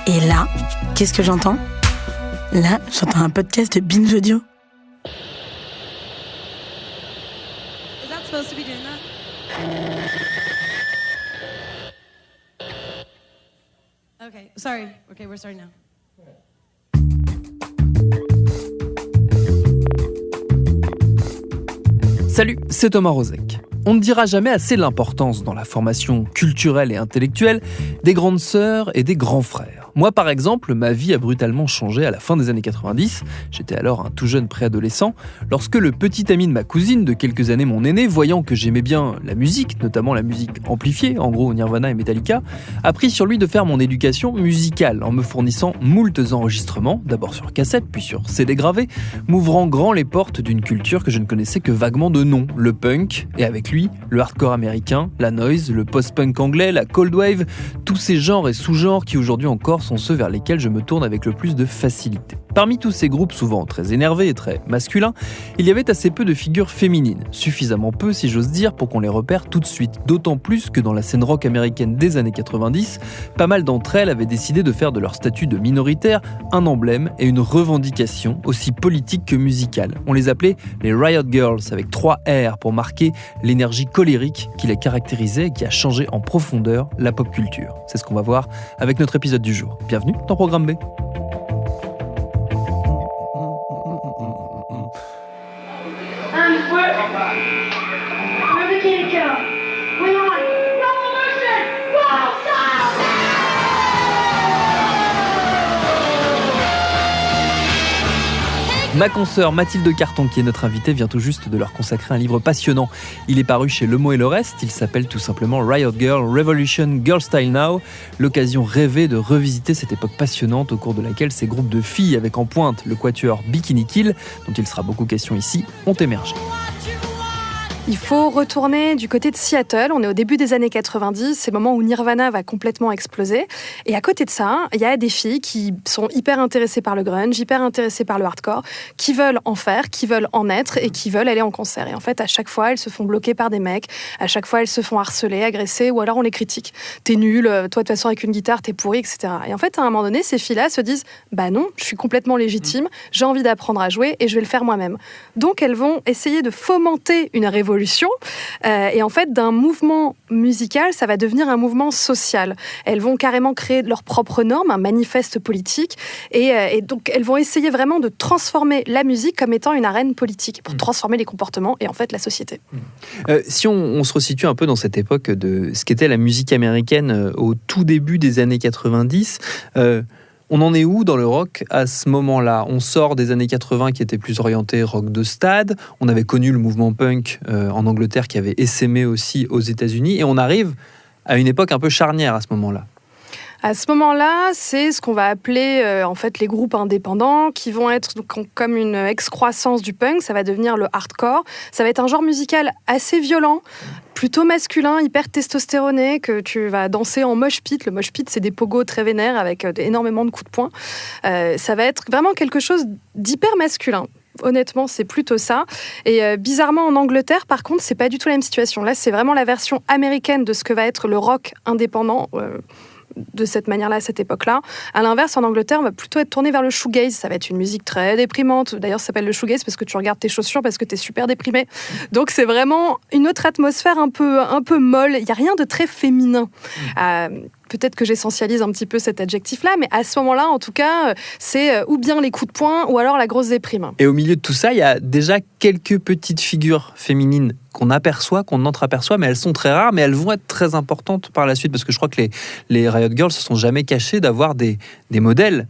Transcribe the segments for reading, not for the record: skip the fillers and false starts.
Et là, qu'est-ce que j'entends ? Là, j'entends un podcast de Binge Audio. Is that supposed to be doing that? Okay, sorry. Okay, we're starting now. Salut, c'est Thomas Rozek. On ne dira jamais assez l'importance dans la formation culturelle et intellectuelle des grandes sœurs et des grands frères. Moi, par exemple, ma vie a brutalement changé à la fin des années 90. J'étais alors un tout jeune préadolescent, lorsque le petit ami de ma cousine, de quelques années mon aîné, voyant que j'aimais bien la musique, notamment la musique amplifiée, en gros Nirvana et Metallica, a pris sur lui de faire mon éducation musicale en me fournissant moultes enregistrements, d'abord sur cassette, puis sur CD gravé, m'ouvrant grand les portes d'une culture que je ne connaissais que vaguement de nom, le punk, et avec lui, le hardcore américain, la noise, le post-punk anglais, la cold wave, tous ces genres et sous-genres qui aujourd'hui encore sont ceux vers lesquels je me tourne avec le plus de facilité. Parmi tous ces groupes souvent très énervés et très masculins, il y avait assez peu de figures féminines, suffisamment peu si j'ose dire pour qu'on les repère tout de suite, d'autant plus que dans la scène rock américaine des années 90, pas mal d'entre elles avaient décidé de faire de leur statut de minoritaire un emblème et une revendication aussi politique que musicale. On les appelait les Riot Girls avec 3 R pour marquer l'énergie colérique qui les caractérisait et qui a changé en profondeur la pop culture. C'est ce qu'on va voir avec notre épisode du jour. Bienvenue dans Programme B. Ma consoeur Mathilde Carton, qui est notre invitée, vient tout juste de leur consacrer un livre passionnant. Il est paru chez Le Mot et le Reste, il s'appelle tout simplement Riot Girl, Revolution Girl Style Now, l'occasion rêvée de revisiter cette époque passionnante au cours de laquelle ces groupes de filles avec en pointe le quatuor Bikini Kill, dont il sera beaucoup question ici, ont émergé. Il faut retourner du côté de Seattle. On est au début des années 90, c'est le moment où Nirvana va complètement exploser. Et à côté de ça, il y a des filles qui sont hyper intéressées par le grunge, hyper intéressées par le hardcore, qui veulent en faire, qui veulent en être et qui veulent aller en concert. Et en fait, à chaque fois, elles se font bloquer par des mecs, à chaque fois, elles se font harceler, agresser, ou alors on les critique. T'es nul, toi de toute façon avec une guitare, t'es pourri, etc. Et en fait, à un moment donné, ces filles-là se disent « Bah non, je suis complètement légitime, j'ai envie d'apprendre à jouer et je vais le faire moi-même. » Donc, elles vont essayer de fomenter une révolution. Et en fait, d'un mouvement musical, ça va devenir un mouvement social. Elles vont carrément créer leurs propres normes, un manifeste politique, et donc elles vont essayer vraiment de transformer la musique comme étant une arène politique, pour transformer les comportements et en fait la société. Si on se resitue un peu dans cette époque de ce qu'était la musique américaine au tout début des années 90, on en est où dans le rock à ce moment-là ? On sort des années 80 qui étaient plus orientés rock de stade. On avait connu le mouvement punk en Angleterre qui avait essaimé aussi aux États-Unis. Et on arrive à une époque un peu charnière à ce moment-là. À ce moment-là, c'est ce qu'on va appeler en fait les groupes indépendants qui vont être comme une excroissance du punk. Ça va devenir le hardcore. Ça va être un genre musical assez violent, plutôt masculin, hyper testostéroné, que tu vas danser en mosh pit. Le mosh pit, c'est des pogos très vénères avec énormément de coups de poing. Ça va être vraiment quelque chose d'hyper masculin. Honnêtement, c'est plutôt ça. Et bizarrement, en Angleterre, par contre, c'est pas du tout la même situation. Là, c'est vraiment la version américaine de ce que va être le rock indépendant. De cette manière-là, à cette époque-là. À l'inverse, en Angleterre, on va plutôt être tourné vers le shoegaze. Ça va être une musique très déprimante. D'ailleurs, ça s'appelle le shoegaze parce que tu regardes tes chaussures parce que t'es super déprimé. Donc, c'est vraiment une autre atmosphère un peu molle. Il n'y a rien de très féminin. Peut-être que j'essentialise un petit peu cet adjectif-là, mais à ce moment-là, en tout cas, c'est ou bien les coups de poing ou alors la grosse déprime. Et au milieu de tout ça, il y a déjà quelques petites figures féminines qu'on aperçoit, qu'on entreaperçoit, mais elles sont très rares, mais elles vont être très importantes par la suite, parce que je crois que les Riot Girls se sont jamais cachées d'avoir des modèles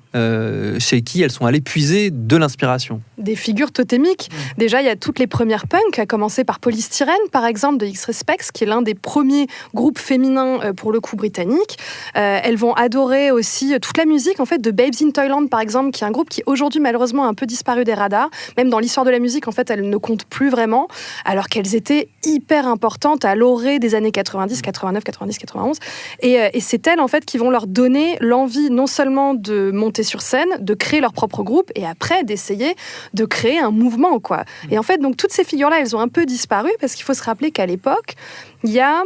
chez qui elles sont allées puiser de l'inspiration. Des figures totémiques. Déjà, il y a toutes les premières punks, à commencer par Polystyrene, par exemple, de X-Respects, qui est l'un des premiers groupes féminins, pour le coup, britanniques. Elles vont adorer aussi toute la musique, en fait, de Babes in Toyland, par exemple, qui est un groupe qui, aujourd'hui, malheureusement, a un peu disparu des radars. Même dans l'histoire de la musique, en fait, elles ne comptent plus vraiment, alors qu'elles étaient hyper importantes à l'orée des années 90, 89, 90, 91. Et c'est elles, en fait, qui vont leur donner l'envie, non seulement de monter sur scène, de créer leur propre groupe, et après, d'essayer de créer un mouvement, quoi. Et en fait, donc, toutes ces figures-là, elles ont un peu disparu, parce qu'il faut se rappeler qu'à l'époque, il y a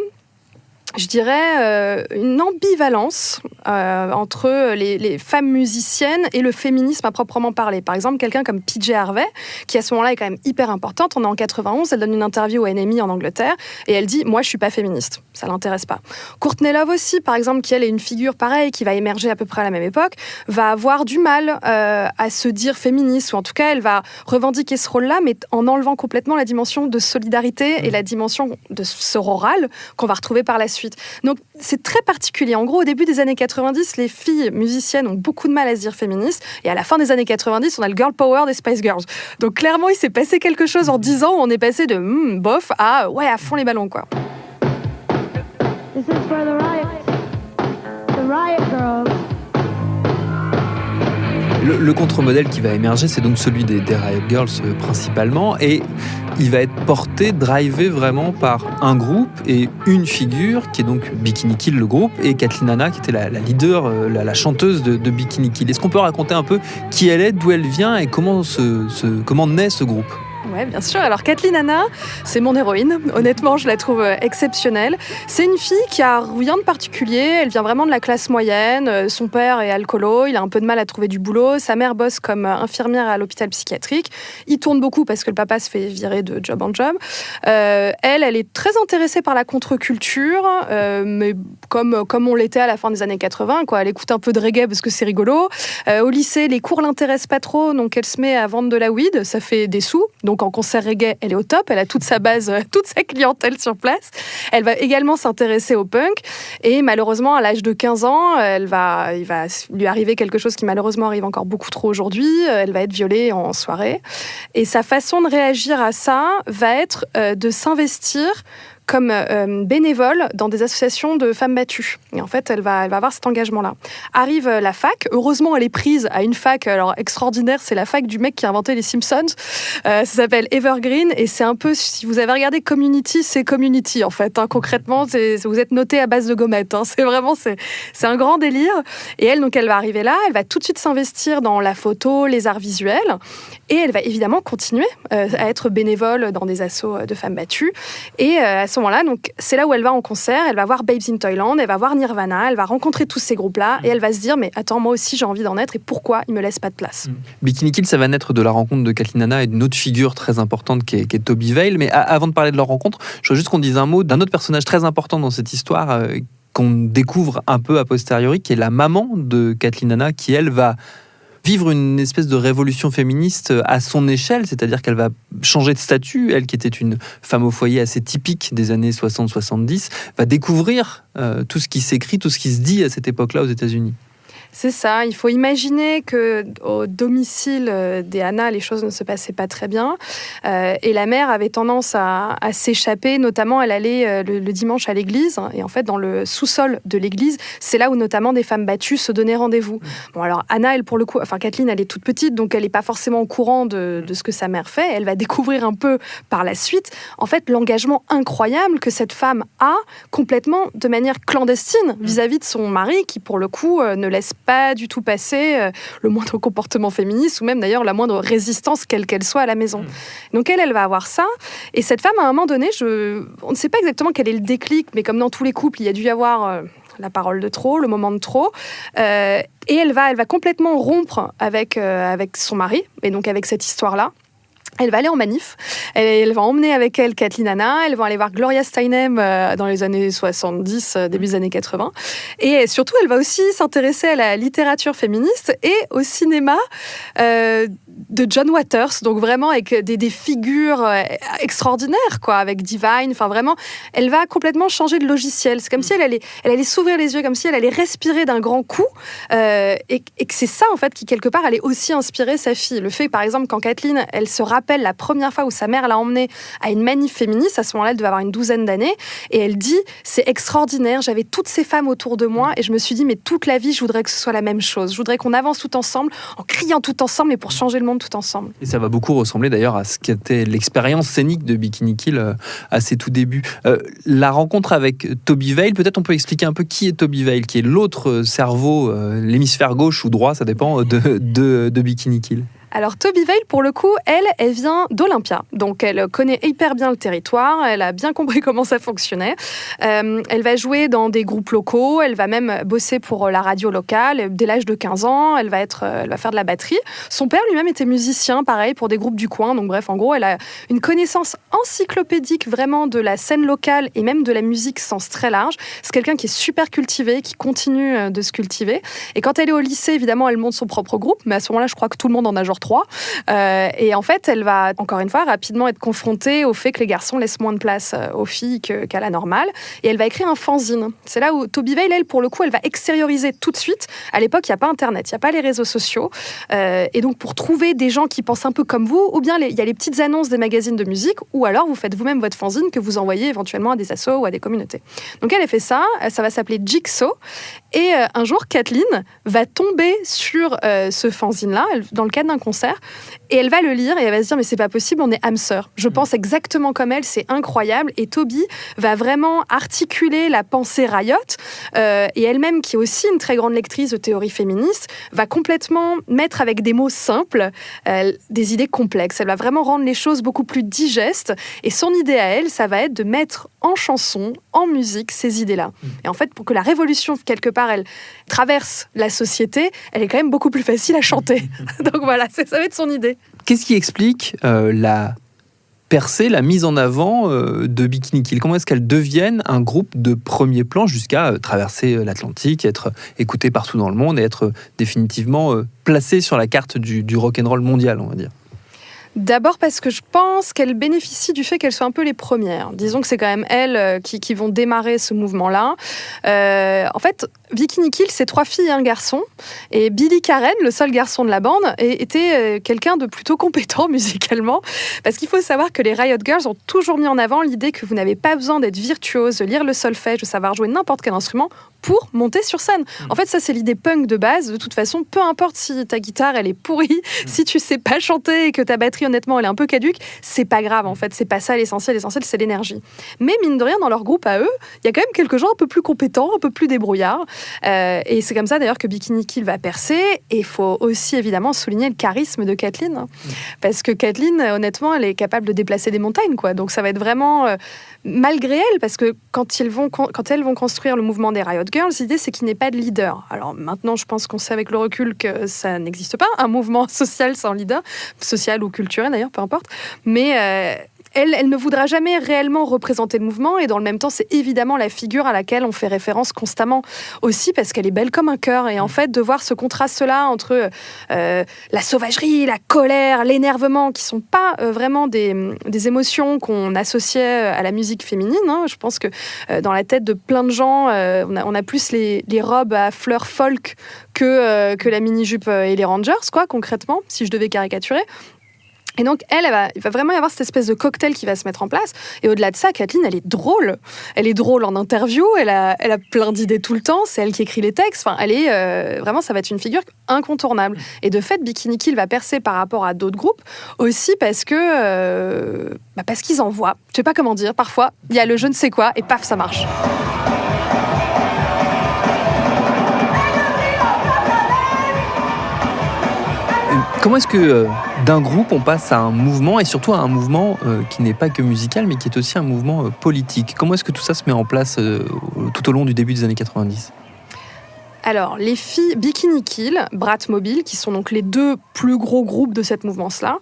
je dirais, une ambivalence entre les femmes musiciennes et le féminisme à proprement parler. Par exemple, quelqu'un comme PJ Harvey, qui à ce moment-là est quand même hyper importante. On est en 91, elle donne une interview au NME en Angleterre et elle dit « Moi, je suis pas féministe, ça l'intéresse pas ». Courtney Love aussi, par exemple, qui elle est une figure pareille, qui va émerger à peu près à la même époque, va avoir du mal à se dire féministe, ou en tout cas, elle va revendiquer ce rôle-là, mais en enlevant complètement la dimension de solidarité et la dimension de sororale qu'on va retrouver par la suite. Donc, c'est très particulier. En gros, au début des années 90, les filles musiciennes ont beaucoup de mal à se dire féministes. Et à la fin des années 90, on a le girl power des Spice Girls. Donc, clairement, il s'est passé quelque chose en 10 ans où on est passé de bof à ouais, à fond les ballons, quoi. This is for the riot girls. Le contre-modèle qui va émerger, c'est donc celui des Riot Girls principalement, et il va être porté, drivé vraiment par un groupe et une figure, qui est donc Bikini Kill, le groupe, et Kathleen Hanna, qui était la leader, la chanteuse de Bikini Kill. Est-ce qu'on peut raconter un peu qui elle est, d'où elle vient, et comment naît ce groupe ? Ouais, bien sûr. Alors, Kathleen Hanna, c'est mon héroïne. Honnêtement, je la trouve exceptionnelle. C'est une fille qui a rien de particulier. Elle vient vraiment de la classe moyenne. Son père est alcoolo. Il a un peu de mal à trouver du boulot. Sa mère bosse comme infirmière à l'hôpital psychiatrique. Il tourne beaucoup parce que le papa se fait virer de job en job. Elle est très intéressée par la contre-culture, mais comme on l'était à la fin des années 80, quoi. Elle écoute un peu de reggae parce que c'est rigolo. Au lycée, les cours l'intéressent pas trop, donc elle se met à vendre de la weed. Ça fait des sous. Donc en concert reggae, elle est au top, elle a toute sa base, toute sa clientèle sur place. Elle va également s'intéresser au punk et malheureusement à l'âge de 15 ans, il va lui arriver quelque chose qui malheureusement arrive encore beaucoup trop aujourd'hui. Elle va être violée en soirée et sa façon de réagir à ça va être de s'investir comme bénévole dans des associations de femmes battues. Et en fait, elle va avoir cet engagement-là. Arrive la fac. Heureusement, elle est prise à une fac alors extraordinaire. C'est la fac du mec qui a inventé les Simpsons. Ça s'appelle Evergreen. Et c'est un peu, si vous avez regardé Community, c'est Community, en fait. Hein. Concrètement, vous êtes noté à base de gommettes. Hein. C'est un grand délire. Et elle, donc, elle va arriver là. Elle va tout de suite s'investir dans la photo, les arts visuels. Et elle va évidemment continuer à être bénévole dans des assos de femmes battues. Et à ce moment-là, donc, c'est là où elle va en concert, elle va voir Babes in Toyland, elle va voir Nirvana, elle va rencontrer tous ces groupes-là, et elle va se dire, mais attends, moi aussi j'ai envie d'en être, et pourquoi ils me laissent pas de place ? Bikini Kill, ça va naître de la rencontre de Kathleen Hanna et d'une autre figure très importante qui est Toby Vale. Mais avant de parler de leur rencontre, je voudrais juste qu'on dise un mot d'un autre personnage très important dans cette histoire, qu'on découvre un peu a posteriori, qui est la maman de Kathleen Hanna, qui elle va vivre une espèce de révolution féministe à son échelle, c'est-à-dire qu'elle va changer de statut, elle qui était une femme au foyer assez typique des années 60-70, va découvrir tout ce qui s'écrit, tout ce qui se dit à cette époque-là aux États-Unis. C'est ça, il faut imaginer qu'au domicile des Hanna, les choses ne se passaient pas très bien. Et la mère avait tendance à s'échapper, notamment elle allait le dimanche à l'église. Et en fait, dans le sous-sol de l'église, c'est là où notamment des femmes battues se donnaient rendez-vous. Bon, alors Hanna, elle, pour le coup, Kathleen, elle est toute petite, donc elle n'est pas forcément au courant de ce que sa mère fait. Elle va découvrir un peu par la suite, en fait, l'engagement incroyable que cette femme a complètement de manière clandestine vis-à-vis de son mari, qui pour le coup ne laisse pas du tout passer le moindre comportement féministe ou même d'ailleurs la moindre résistance quelle qu'elle soit à la maison. Donc elle va avoir ça et cette femme à un moment donné, on ne sait pas exactement quel est le déclic, mais comme dans tous les couples, il y a dû y avoir la parole de trop, le moment de trop et elle va complètement rompre avec son mari et donc avec cette histoire-là. Elle va aller en manif, elle va emmener avec elle Kathleen Hanna, elles vont aller voir Gloria Steinem dans les années 70, début des années 80. Et surtout, elle va aussi s'intéresser à la littérature féministe et au cinéma de John Waters, donc vraiment avec des figures extraordinaires, quoi, avec Divine, enfin vraiment, elle va complètement changer de logiciel. C'est comme si elle allait s'ouvrir les yeux, comme si elle allait respirer d'un grand coup, et que c'est ça, en fait, qui quelque part allait aussi inspirer sa fille. Le fait, par exemple, quand Kathleen, elle se rappelle la première fois où sa mère l'a emmenée à une manif féministe, à ce moment-là, elle devait avoir une 12aine d'années, et elle dit, c'est extraordinaire, j'avais toutes ces femmes autour de moi, et je me suis dit, mais toute la vie, je voudrais que ce soit la même chose. Je voudrais qu'on avance tout ensemble, en criant tout ensemble, et pour changer le monde tout ensemble. Et ça va beaucoup ressembler d'ailleurs à ce qu'était l'expérience scénique de Bikini Kill à ses tout débuts. La rencontre avec Toby Vale, peut-être on peut expliquer un peu qui est Toby Vale, qui est l'autre cerveau, l'hémisphère gauche ou droit, ça dépend, de Bikini Kill. Alors Toby Veil, pour le coup, elle vient d'Olympia. Donc elle connaît hyper bien le territoire, elle a bien compris comment ça fonctionnait. Elle va jouer dans des groupes locaux, elle va même bosser pour la radio locale. Dès l'âge de 15 ans, elle va faire de la batterie. Son père lui-même était musicien, pareil, pour des groupes du coin. Donc bref, en gros, elle a une connaissance encyclopédique vraiment de la scène locale et même de la musique sens très large. C'est quelqu'un qui est super cultivé, qui continue de se cultiver. Et quand elle est au lycée, évidemment, elle monte son propre groupe. Mais à ce moment-là, je crois que tout le monde en a genre 3. Et en fait, elle va, encore une fois, rapidement être confrontée au fait que les garçons laissent moins de place aux filles qu'à la normale. Et elle va écrire un fanzine. C'est là où Toby Veil, elle, pour le coup, elle va extérioriser tout de suite. À l'époque, il n'y a pas Internet, il n'y a pas les réseaux sociaux. Et donc, pour trouver des gens qui pensent un peu comme vous, ou bien il y a les petites annonces des magazines de musique, ou alors vous faites vous-même votre fanzine que vous envoyez éventuellement à des assos ou à des communautés. Donc, elle a fait ça. Ça va s'appeler Jigsaw. Et un jour, Kathleen va tomber sur ce fanzine-là, dans le cadre d'un concert, et elle va le lire et elle va se dire mais c'est pas possible, on est âmes sœurs. Je pense exactement comme elle, c'est incroyable. Et Toby va vraiment articuler la pensée Riot, et elle-même, qui est aussi une très grande lectrice de théorie féministe, va complètement mettre avec des mots simples des idées complexes. Elle va vraiment rendre les choses beaucoup plus digestes. Et son idée à elle, ça va être de mettre en chanson, en musique, ces idées-là. Et en fait, pour que la révolution, quelque part, elle traverse la société, elle est quand même beaucoup plus facile à chanter. Donc voilà, ça va être son idée. Qu'est-ce qui explique la percée, la mise en avant de Bikini Kill? Comment est-ce qu'elles deviennent un groupe de premier plan jusqu'à traverser l'Atlantique, être écouté partout dans le monde et être définitivement placé sur la carte du rock'n'roll mondial, on va dire? D'abord parce que je pense qu'elles bénéficient du fait qu'elles soient un peu les premières. Disons que c'est quand même elles qui vont démarrer ce mouvement-là. En fait, Bikini Kill, c'est 3 filles et un garçon. Et Billy Karen, le seul garçon de la bande, était quelqu'un de plutôt compétent musicalement. Parce qu'il faut savoir que les Riot Girls ont toujours mis en avant l'idée que vous n'avez pas besoin d'être virtuose, de lire le solfège, de savoir jouer n'importe quel instrument pour monter sur scène. En fait, ça, c'est l'idée punk de base. De toute façon, peu importe si ta guitare, elle est pourrie, si tu sais pas chanter et que ta batterie, honnêtement, elle est un peu caduque, c'est pas grave, en fait. C'est pas ça l'essentiel. L'essentiel, c'est l'énergie. Mais mine de rien, dans leur groupe à eux, il y a quand même quelques gens un peu plus compétents, un peu plus débrouillards. Et c'est comme ça, d'ailleurs, que Bikini Kill va percer. Et il faut aussi, évidemment, souligner le charisme de Kathleen. Parce que Kathleen, honnêtement, elle est capable de déplacer des montagnes, quoi. Donc, ça va être vraiment... malgré elle, parce que quand elles vont construire le mouvement des Riot Girls, l'idée, c'est qu'il n'y ait pas de leader. Alors maintenant, je pense qu'on sait avec le recul que ça n'existe pas, un mouvement social sans leader, social ou culturel d'ailleurs, peu importe. Mais elle ne voudra jamais réellement représenter le mouvement, et dans le même temps, c'est évidemment la figure à laquelle on fait référence constamment, aussi parce qu'elle est belle comme un cœur. Et en fait, de voir ce contraste-là entre la sauvagerie, la colère, l'énervement, qui sont pas vraiment des émotions qu'on associait à la musique féminine. Hein. Je pense que dans la tête de plein de gens, on a plus les robes à fleurs folk que la mini-jupe et les Rangers, quoi, concrètement, si je devais caricaturer. Et donc, il va vraiment y avoir cette espèce de cocktail qui va se mettre en place. Et au-delà de ça, Kathleen, elle est drôle. Elle est drôle en interview, elle a plein d'idées tout le temps, c'est elle qui écrit les textes. Enfin, elle est vraiment, ça va être une figure incontournable. Et de fait, Bikini Kill va percer par rapport à d'autres groupes, aussi parce qu'ils en voient. Je sais pas comment dire, parfois, il y a le je ne sais quoi, et paf, ça marche. Comment est-ce que d'un groupe on passe à un mouvement, et surtout à un mouvement qui n'est pas que musical mais qui est aussi un mouvement politique? Comment est-ce que tout ça se met en place tout au long du début des années 90? Alors, les filles Bikini Kill, Bratmobile, qui sont donc les 2 plus gros groupes de cette mouvance-là,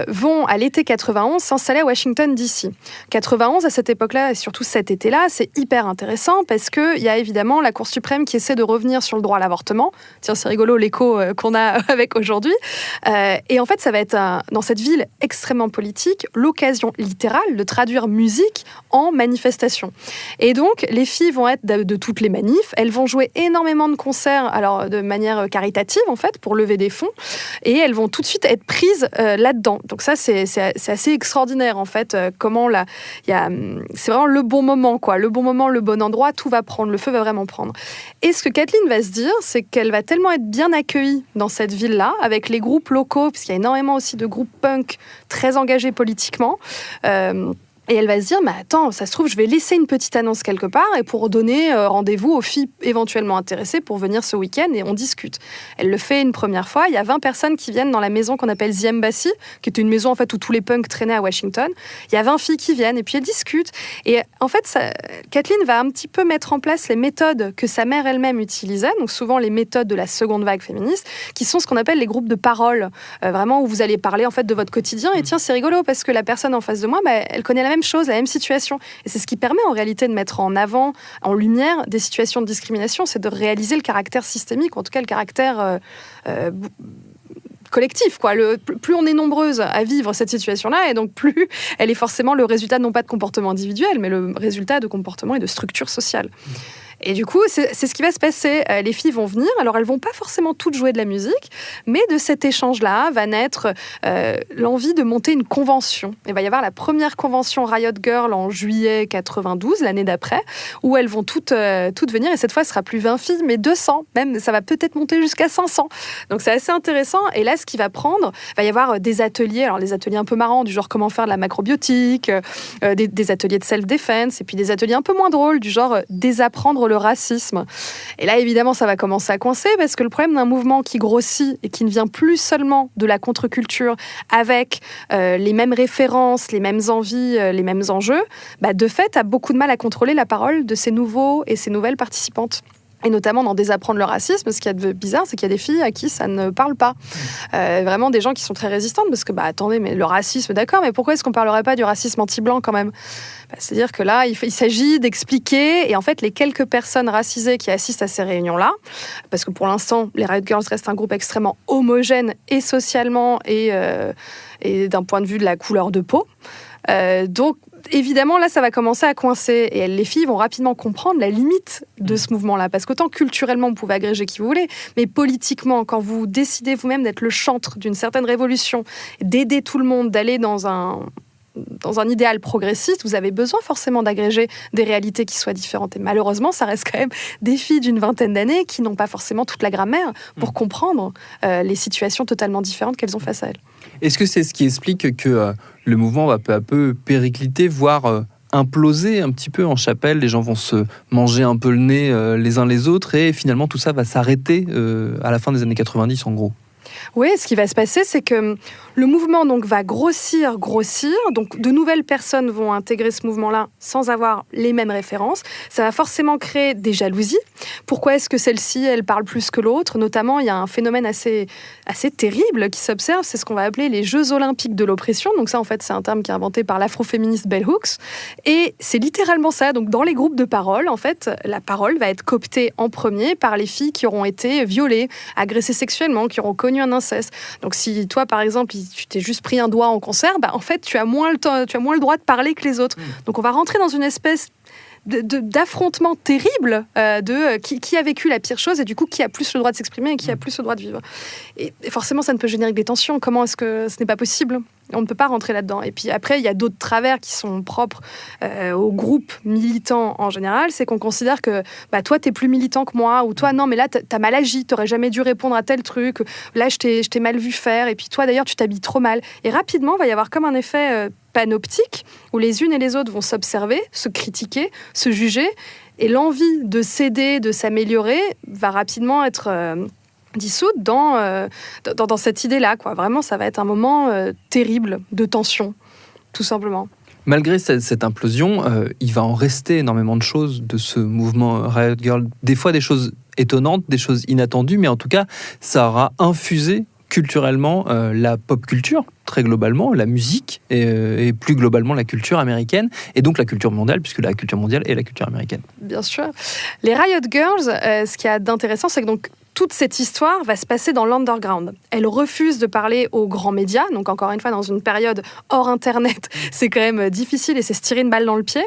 vont à l'été 91 s'installer à Washington DC. 91, à cette époque-là, et surtout cet été-là, c'est hyper intéressant parce qu'il y a évidemment la Cour suprême qui essaie de revenir sur le droit à l'avortement. Tiens, c'est rigolo l'écho qu'on a avec aujourd'hui. Et en fait, ça va être, dans cette ville extrêmement politique, l'occasion littérale de traduire musique en manifestation. Et donc, les filles vont être de toutes les manifs, elles vont jouer énormément de concerts, alors de manière caritative en fait, pour lever des fonds, et elles vont tout de suite être prises là-dedans. Donc ça, c'est assez extraordinaire en fait. C'est vraiment le bon moment, quoi. Le bon moment, le bon endroit, tout va prendre, le feu va vraiment prendre. Et ce que Kathleen va se dire, c'est qu'elle va tellement être bien accueillie dans cette ville-là, avec les groupes locaux, parce qu'il y a énormément aussi de groupes punk très engagés politiquement. Et elle va se dire, mais attends, ça se trouve, je vais laisser une petite annonce quelque part et pour donner rendez-vous aux filles éventuellement intéressées pour venir ce week-end et on discute. Elle le fait une première fois. Il y a 20 personnes qui viennent dans la maison qu'on appelle The Embassy, qui était une maison en fait où tous les punks traînaient à Washington. Il y a 20 filles qui viennent et puis elles discutent. Et en fait, Kathleen va un petit peu mettre en place les méthodes que sa mère elle-même utilisait, donc souvent les méthodes de la seconde vague féministe, qui sont ce qu'on appelle les groupes de parole, vraiment où vous allez parler en fait de votre quotidien. Et tiens, c'est rigolo parce que la personne en face de moi, elle connaît la même chose, la même situation. Et c'est ce qui permet en réalité de mettre en avant, en lumière, des situations de discrimination, c'est de réaliser le caractère systémique, ou en tout cas le caractère collectif, quoi. Plus on est nombreuses à vivre cette situation-là, et donc plus elle est forcément le résultat non pas de comportement individuel, mais le résultat de comportement et de structure sociale. Et du coup, c'est ce qui va se passer. Les filles vont venir, alors elles vont pas forcément toutes jouer de la musique, mais de cet échange-là va naître l'envie de monter une convention. Il va y avoir la première convention Riot Girl en juillet 92, l'année d'après, où elles vont toutes venir, et cette fois, ce sera plus 20 filles, mais 200, même ça va peut-être monter jusqu'à 500. Donc c'est assez intéressant, et là, ce qui va prendre, il va y avoir des ateliers, alors des ateliers un peu marrants, du genre comment faire de la macrobiotique, des ateliers de self-defense, et puis des ateliers un peu moins drôles, du genre désapprendre le racisme. Et là, évidemment, ça va commencer à coincer parce que le problème d'un mouvement qui grossit et qui ne vient plus seulement de la contre-culture avec les mêmes références, les mêmes envies, les mêmes enjeux, de fait, a beaucoup de mal à contrôler la parole de ces nouveaux et ces nouvelles participantes. Et notamment dans Désapprendre le racisme, ce qui est bizarre, c'est qu'il y a des filles à qui ça ne parle pas. Vraiment des gens qui sont très résistantes, parce que, attendez, mais le racisme, d'accord, mais pourquoi est-ce qu'on ne parlerait pas du racisme anti-blanc quand même ? C'est-à-dire que là, il s'agit d'expliquer, et en fait, les quelques personnes racisées qui assistent à ces réunions-là, parce que pour l'instant, les Riot Girls restent un groupe extrêmement homogène, et socialement, et d'un point de vue de la couleur de peau. Donc, évidemment, là, ça va commencer à coincer. Et les filles vont rapidement comprendre la limite de ce mouvement-là. Parce qu'autant culturellement, vous pouvez agréger qui vous voulez, mais politiquement, quand vous décidez vous-même d'être le chantre d'une certaine révolution, d'aider tout le monde, d'aller dans un idéal progressiste, vous avez besoin forcément d'agréger des réalités qui soient différentes. Et malheureusement, ça reste quand même des filles d'une vingtaine d'années qui n'ont pas forcément toute la grammaire pour comprendre les situations totalement différentes qu'elles ont face à elles. Est-ce que c'est ce qui explique que le mouvement va peu à peu péricliter, voire imploser un petit peu en chapelle? Les gens vont se manger un peu le nez les uns les autres et finalement tout ça va s'arrêter à la fin des années 90 en gros. Oui, ce qui va se passer, c'est que le mouvement donc, va grossir. Donc, de nouvelles personnes vont intégrer ce mouvement-là sans avoir les mêmes références. Ça va forcément créer des jalousies. Pourquoi est-ce que celle-ci, elle parle plus que l'autre ? Notamment, il y a un phénomène assez terrible qui s'observe. C'est ce qu'on va appeler les Jeux olympiques de l'oppression. Donc ça, en fait, c'est un terme qui est inventé par l'afroféministe Bell Hooks. Et c'est littéralement ça. Donc, dans les groupes de parole, en fait, la parole va être cooptée en premier par les filles qui auront été violées, agressées sexuellement, qui auront connu un inceste. Donc si toi, par exemple, tu t'es juste pris un doigt en concert, en fait, tu as moins le droit de parler que les autres. Donc on va rentrer dans une espèce d'affrontement terrible de qui a vécu la pire chose et du coup qui a plus le droit de s'exprimer et qui a plus le droit de vivre. Et forcément, ça ne peut générer que des tensions. Comment est-ce que ce n'est pas possible ? On ne peut pas rentrer là-dedans. Et puis après, il y a d'autres travers qui sont propres aux groupes militants en général. C'est qu'on considère que toi, t'es plus militant que moi, ou toi, non, mais là, t'as mal agi, t'aurais jamais dû répondre à tel truc. Là, je t'ai mal vu faire. Et puis toi, d'ailleurs, tu t'habilles trop mal. Et rapidement, il va y avoir comme un effet panoptique où les unes et les autres vont s'observer, se critiquer, se juger. Et l'envie de s'aider, de s'améliorer va rapidement être dissoute dans cette idée-là, quoi. Vraiment, ça va être un moment terrible de tension, tout simplement. Malgré cette implosion, il va en rester énormément de choses de ce mouvement Riot Girl. Des fois, des choses étonnantes, des choses inattendues, mais en tout cas, ça aura infusé culturellement la pop culture, très globalement, la musique et plus globalement la culture américaine et donc la culture mondiale, puisque la culture mondiale est la culture américaine. Bien sûr. Les Riot Girls, ce qu'il y a d'intéressant, c'est que donc, toute cette histoire va se passer dans l'underground. Elles refusent de parler aux grands médias, donc encore une fois, dans une période hors Internet, c'est quand même difficile et c'est se tirer une balle dans le pied.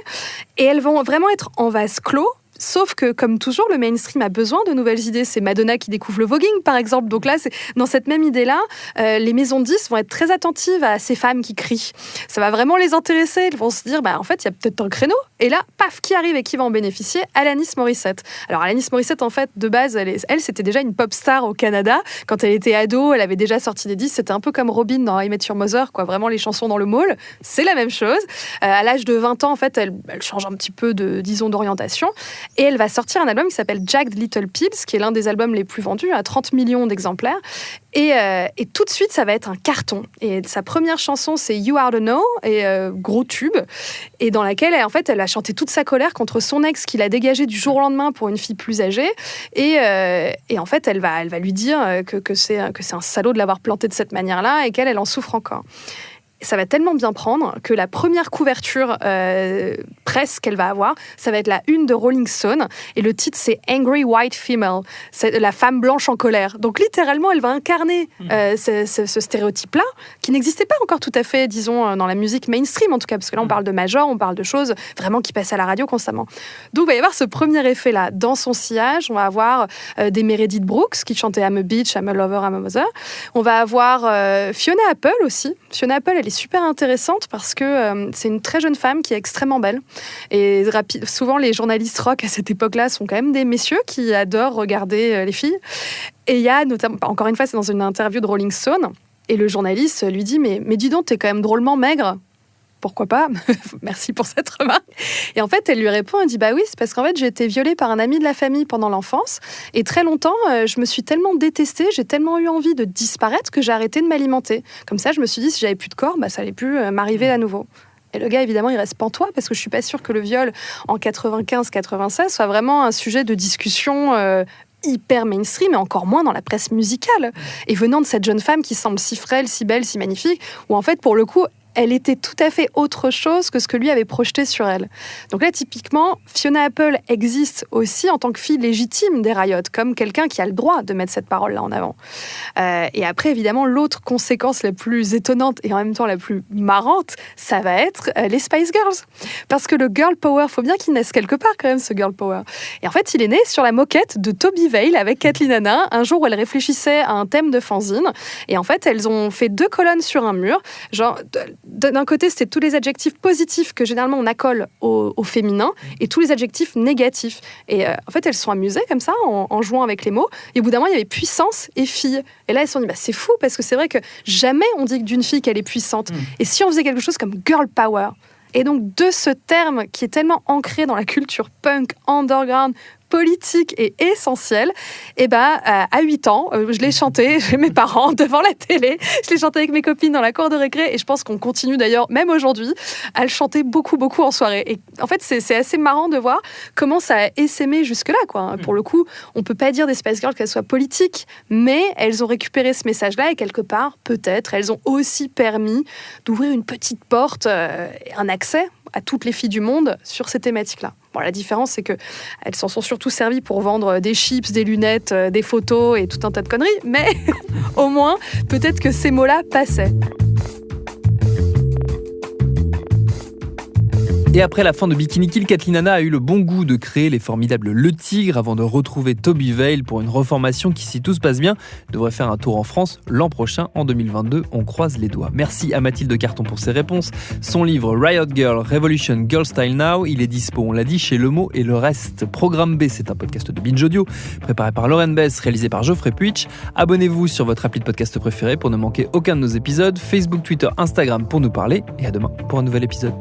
Et elles vont vraiment être en vase clos, Sauf que, comme toujours, le mainstream a besoin de nouvelles idées. C'est Madonna qui découvre le voguing, par exemple. Donc là, c'est dans cette même idée-là, les maisons de disques vont être très attentives à ces femmes qui crient. Ça va vraiment les intéresser. Ils vont se dire, en fait, il y a peut-être un créneau. Et là, paf, qui arrive et qui va en bénéficier? Alanis Morissette. Alors, Alanis Morissette, en fait, de base, elle c'était déjà une pop star au Canada. Quand elle était ado, elle avait déjà sorti des disques. C'était un peu comme Robin dans I Met Your Mother, quoi. Vraiment les chansons dans le mall. C'est la même chose. À l'âge de 20 ans, en fait, elle change un petit peu d'orientation. Et elle va sortir un album qui s'appelle Jagged Little Pill, qui est l'un des albums les plus vendus, à 30 millions d'exemplaires. Et tout de suite, ça va être un carton. Et sa première chanson, c'est You Are The Know, et gros tube, et dans laquelle, en fait, elle a chanté toute sa colère contre son ex qui l'a dégagée du jour au lendemain pour une fille plus âgée. Et en fait, elle va lui dire que c'est un salaud de l'avoir planté de cette manière-là et qu'elle en souffre encore. Ça va tellement bien prendre que la première couverture presse qu'elle va avoir, ça va être la une de Rolling Stone. Et le titre, c'est Angry White Female. C'est la femme blanche en colère. Donc littéralement, elle va incarner ce stéréotype-là, qui n'existait pas encore tout à fait, disons, dans la musique mainstream, en tout cas, parce que là, on parle de major, on parle de choses vraiment qui passent à la radio constamment. Donc il va y avoir ce premier effet-là. Dans son sillage, on va avoir des Meredith Brooks, qui chantait I'm a Bitch, I'm a Lover, I'm a Mother. On va avoir Fiona Apple aussi. Fiona Apple, elle est super intéressante parce que c'est une très jeune femme qui est extrêmement belle. Et souvent, les journalistes rock à cette époque-là sont quand même des messieurs qui adorent regarder les filles. Et il y a notamment, encore une fois, c'est dans une interview de Rolling Stone, et le journaliste lui dit « Mais dis donc, t'es quand même drôlement maigre ». Pourquoi pas? Merci pour cette remarque. Et en fait, elle lui répond, elle dit, oui, c'est parce qu'en fait, j'ai été violée par un ami de la famille pendant l'enfance. Et très longtemps, je me suis tellement détestée, j'ai tellement eu envie de disparaître que j'ai arrêté de m'alimenter. Comme ça, je me suis dit, si j'avais plus de corps, ça allait plus m'arriver à nouveau. Et le gars, évidemment, il reste pantois parce que je suis pas sûre que le viol en 95-96 soit vraiment un sujet de discussion hyper mainstream, et encore moins dans la presse musicale. Et venant de cette jeune femme qui semble si frêle, si belle, si magnifique, où en fait, pour le coup, elle était tout à fait autre chose que ce que lui avait projeté sur elle. Donc là, typiquement, Fiona Apple existe aussi en tant que fille légitime des Riot, comme quelqu'un qui a le droit de mettre cette parole-là en avant. Et après, évidemment, l'autre conséquence la plus étonnante et en même temps la plus marrante, ça va être les Spice Girls. Parce que le girl power, faut bien qu'il naisse quelque part quand même, ce girl power. Et en fait, il est né sur la moquette de Toby Vale avec Kathleen Hanna, un jour où elle réfléchissait à un thème de fanzine. Et en fait, elles ont fait 2 colonnes sur un mur, genre... D'un côté, c'était tous les adjectifs positifs que généralement on accole au féminin et tous les adjectifs négatifs. Et en fait, elles se sont amusées comme ça en jouant avec les mots. Et au bout d'un moment, il y avait puissance et fille. Et là, elles se sont dit, c'est fou parce que c'est vrai que jamais on dit d'une fille qu'elle est puissante. Et si on faisait quelque chose comme girl power? Et donc, de ce terme qui est tellement ancré dans la culture punk, underground, politique et essentiel, et à 8 ans, je l'ai chanté chez mes parents devant la télé, je l'ai chanté avec mes copines dans la cour de récré, et je pense qu'on continue d'ailleurs, même aujourd'hui, à le chanter beaucoup, beaucoup en soirée. Et en fait, c'est assez marrant de voir comment ça a essaimé jusque-là, quoi. Pour le coup, on peut pas dire des Spice Girls qu'elles soient politiques, mais elles ont récupéré ce message-là, et quelque part, peut-être, elles ont aussi permis d'ouvrir une petite porte, un accès à toutes les filles du monde sur ces thématiques-là. Bon, la différence, c'est qu'elles s'en sont surtout servies pour vendre des chips, des lunettes, des photos et tout un tas de conneries, mais au moins, peut-être que ces mots-là passaient. Et après la fin de Bikini Kill, Kathleen Hanna a eu le bon goût de créer les formidables Le Tigre avant de retrouver Toby Vale pour une reformation qui, si tout se passe bien, devrait faire un tour en France l'an prochain, en 2022. On croise les doigts. Merci à Mathilde Carton pour ses réponses. Son livre Riot Girl, Revolution Girl Style Now, il est dispo, on l'a dit, chez Le Mot et le Reste. Programme B, c'est un podcast de Binge Audio, préparé par Lauren Bess, réalisé par Geoffrey Puitch. Abonnez-vous sur votre appli de podcast préféré pour ne manquer aucun de nos épisodes. Facebook, Twitter, Instagram pour nous parler. Et à demain pour un nouvel épisode.